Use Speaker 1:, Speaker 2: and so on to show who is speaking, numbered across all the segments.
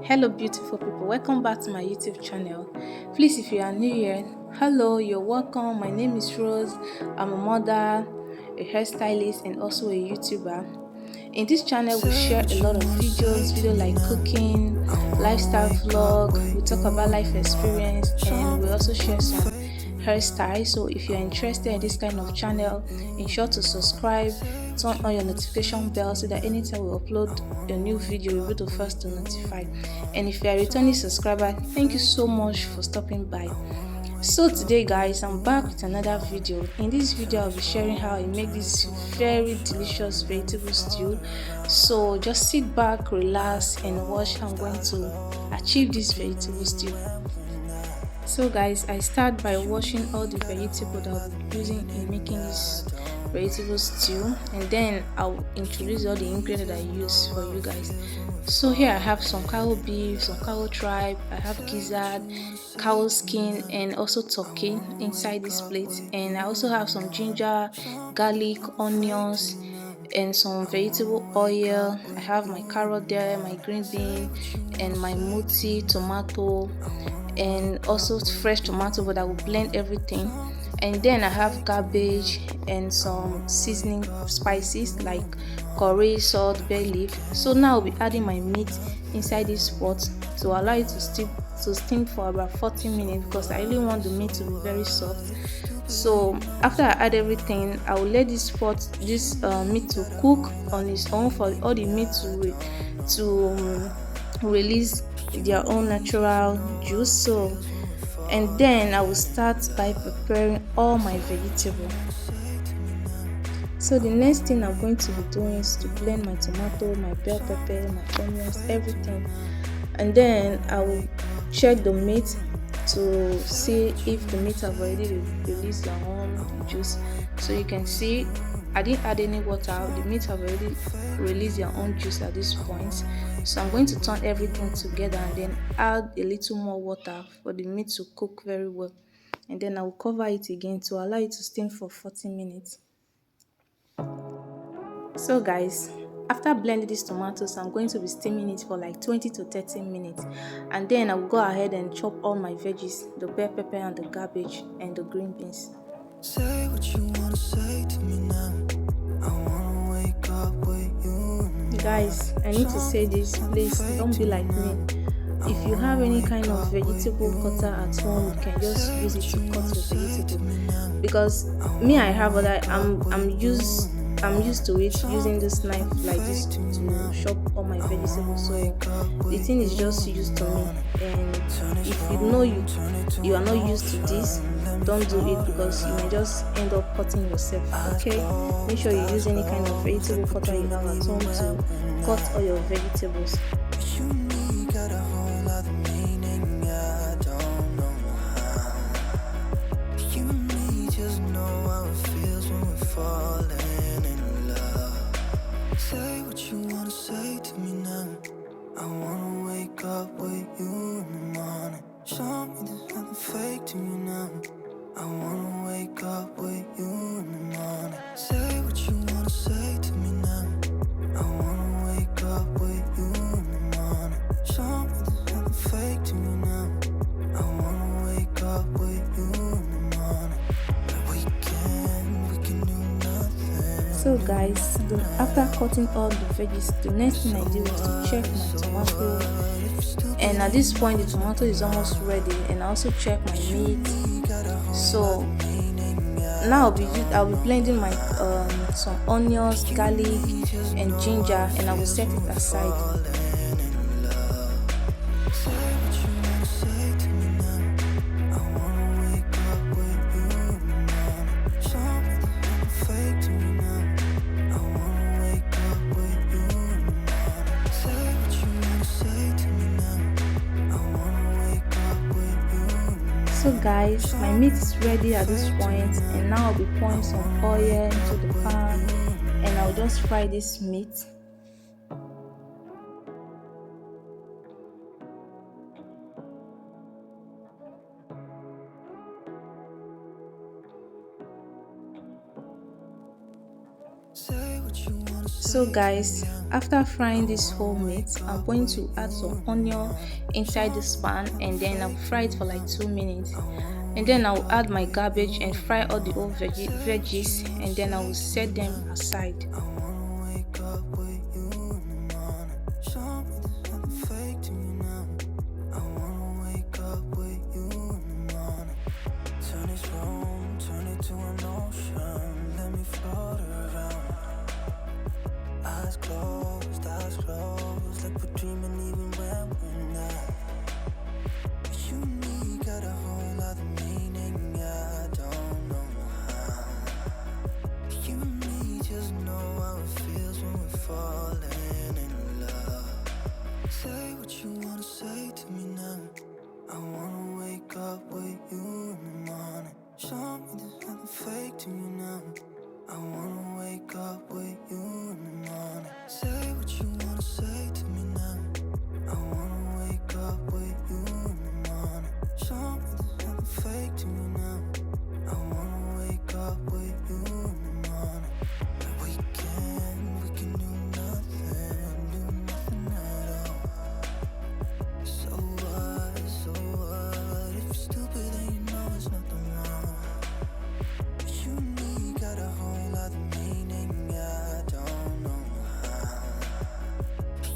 Speaker 1: Hello beautiful people, welcome back to my YouTube channel. Please, if you are new here, hello, you're welcome. My name is Rose. I'm a mother, a hairstylist, and also a YouTuber. In this channel we share a lot of video like cooking, lifestyle vlog, we talk about life experience, and we also share some hairstyle. So if you're interested in this kind of channel, ensure to subscribe, turn on your notification bell so that anytime we upload a new video you'll be the first to notify. And if you're a returning subscriber, thank you so much for stopping by. So today guys, I'm back with another video. In this video I'll be sharing how I make this very delicious vegetable stew. So just sit back, relax, and watch how I'm going to achieve this vegetable stew. So guys, I start by washing all the vegetables that I'll be using in making this vegetable stew, and then I'll introduce all the ingredients I use for you guys. So here I have some cow beef, some cow tripe, I have gizzard, cow skin, and also turkey inside this plate. And I also have some ginger, garlic, onions, and some vegetable oil. I have my carrot there, my green bean, and my multi tomato, and also fresh tomato, but I will blend everything. And then I have cabbage and some seasoning spices like curry, salt, bay leaf. So now I'll be adding my meat inside this pot to allow it to steam for about 40 minutes because I really want the meat to be very soft. So after I add everything, I will let this meat to cook on its own for all the meat to release their own natural juice. So and then I will start by preparing all my vegetable. So the next thing I'm going to be doing is to blend my tomato, my bell pepper, my onions, everything, and then I will check the meat to see if the meat have already released their own juice. So you can see I didn't add any water, the meat have already released their own juice at this point. So I'm going to turn everything together and then add a little more water for the meat to cook very well, and then I will cover it again to allow it to steam for 40 minutes. So guys, after blending these tomatoes, I'm going to be steaming it for like 20 to 30 minutes, and then I will go ahead and chop all my veggies, the bell pepper and the cabbage and the green beans. Say what you wanna say to me now. I wanna wake up with you. Guys, I need to say this, please don't be like me. If you have any kind of vegetable cutter at home, you can just use it to cut your vegetable. Because me, I have other. I'm used to it using this knife like this to chop all my vegetables. So the thing is just used to me. And if you know you are not used to this, don't do it because you may just end up cutting yourself. Okay, make sure you use any kind of vegetable cutter you have at home to cut all your vegetables. Say what you wanna say to me now. I wanna wake up with you in the morning. Show me there's nothing fake to me now. I wanna wake up with you in the morning. Say what you wanna say to me now. I wanna wake up with you in the morning. Show me there's nothing fake to me now. I wanna wake up with you in the morning. We can do nothing. So guys, after cutting all the veggies, the next thing I did was to check my tomato, and at this point the tomato is almost ready, and I also check my meat. So now I'll be blending my some onions, garlic, and ginger, and I will set it aside. So guys, my meat is ready at this point, and now I'll be pouring some oil into the pan, and I'll just fry this meat. Say what So guys, after frying this whole meat, I'm going to add some onion inside this pan, and then I'll fry it for like 2 minutes. And then I'll add my garbage and fry all the whole veggies, and then I will set them aside.
Speaker 2: Eyes closed, like we're dreaming even when we're not. You and me got a whole other meaning, I don't know how. You and me just know how it feels when we're falling in love. Say what you wanna say to me now. I wanna wake up with you in the morning. Show me there's nothing fake to you now. I wanna wake up with you in the morning. Say what you wanna say to me now. I wanna wake up with you in the morning. Show me there's nothing fake to me now. I wanna wake up with you in the morning. We can do nothing at all. So what, if you're stupid then you know there's nothing wrong. You and me got a whole other meaning, I don't know how.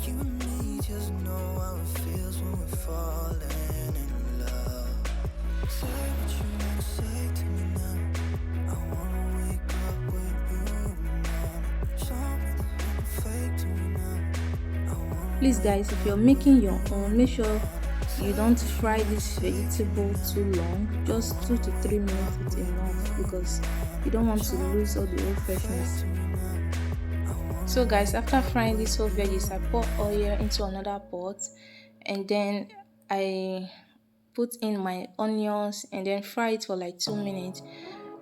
Speaker 2: You and me just know how it feels when we're falling in love. Say what you wanna say to me now. I wanna wake up with you in the morning. Show me there's nothing fake to me now. I wanna.
Speaker 1: Please guys, if you're making your own, make sure you don't fry this vegetable too long. Just 2 to 3 minutes is enough, because you don't want to lose all the old freshness. So guys, after frying this whole veggies, I pour oil into another pot, and then I put in my onions and then fry it for like 2 minutes.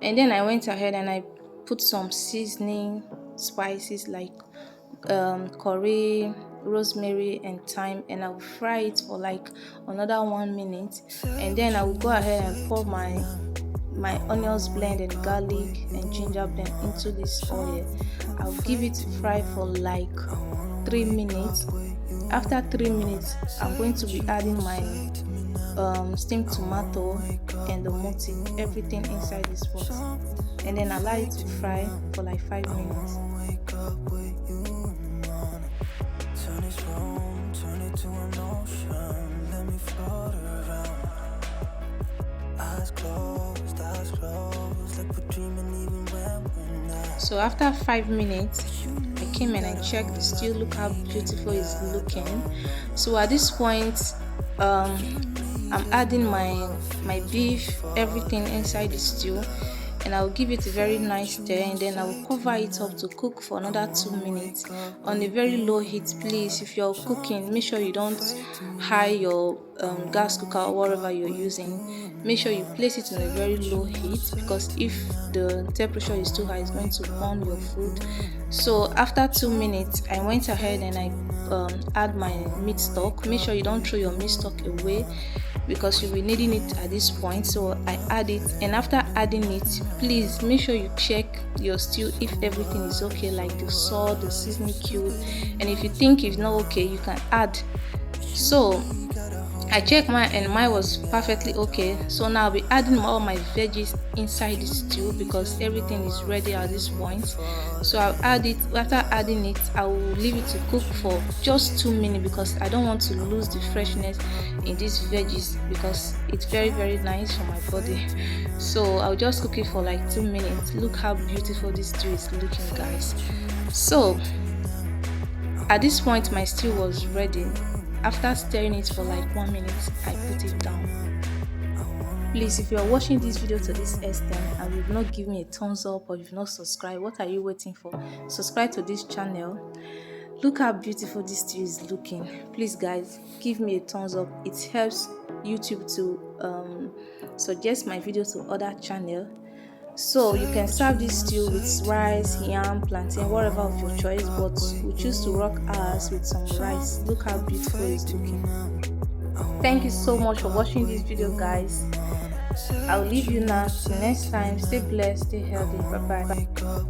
Speaker 1: And then I went ahead and I put some seasoning spices like curry, rosemary and thyme, and I'll fry it for like another 1 minute. And then I will go ahead and pour my onions blend and garlic and ginger blend into this oil. I'll give it to fry for like 3 minutes. After 3 minutes, I'm going to be adding my steamed tomato and the motif, everything inside this pot, and then allow it to fry for like 5 minutes.
Speaker 2: Turn this room, turn it to an ocean. Let me float around. Eyes closed, like we're dreaming even when we're not.
Speaker 1: So after 5 minutes, I came and I checked the stew. Look how beautiful it's looking. So at this point, I'm adding my beef, everything inside the stew, and I'll give it a very nice stir, and then I will cover it up to cook for another 2 minutes on a very low heat. Please, if you're cooking, make sure you don't high your gas cooker or whatever you're using. Make sure you place it on a very low heat, because if the temperature is too high, it's going to burn your food. So after 2 minutes, I went ahead and I add my meat stock. Make sure you don't throw your meat stock away, because you'll be needing it at this point. So I add it, and after adding it, please make sure you check your stew if everything is okay, like the salt, the seasoning cube, and if you think it's not okay, you can add. So I checked mine and mine was perfectly okay. So now I'll be adding all my veggies inside the stew, because everything is ready at this point. So I'll add it. After adding it, I will leave it to cook for just 2 minutes, because I don't want to lose the freshness in these veggies, because it's very nice for my body. So I'll just cook it for like 2 minutes. Look how beautiful this stew is looking, guys. So at this point, my stew was ready. After stirring it for like 1 minute, I put it down. Please, if you are watching this video to this extent and you've not given me a thumbs up or you've not subscribed, what are you waiting for? Subscribe to this channel. Look how beautiful this stew is looking. Please guys, give me a thumbs up. It helps YouTube to suggest my video to other channel. So you can serve this stew with rice, yam, plantain, whatever of your choice, but we choose to rock ours with some rice. Look how beautiful it's looking. Thank you so much for watching this video, guys. I'll leave you now. Till next time, stay blessed, stay healthy. Bye bye.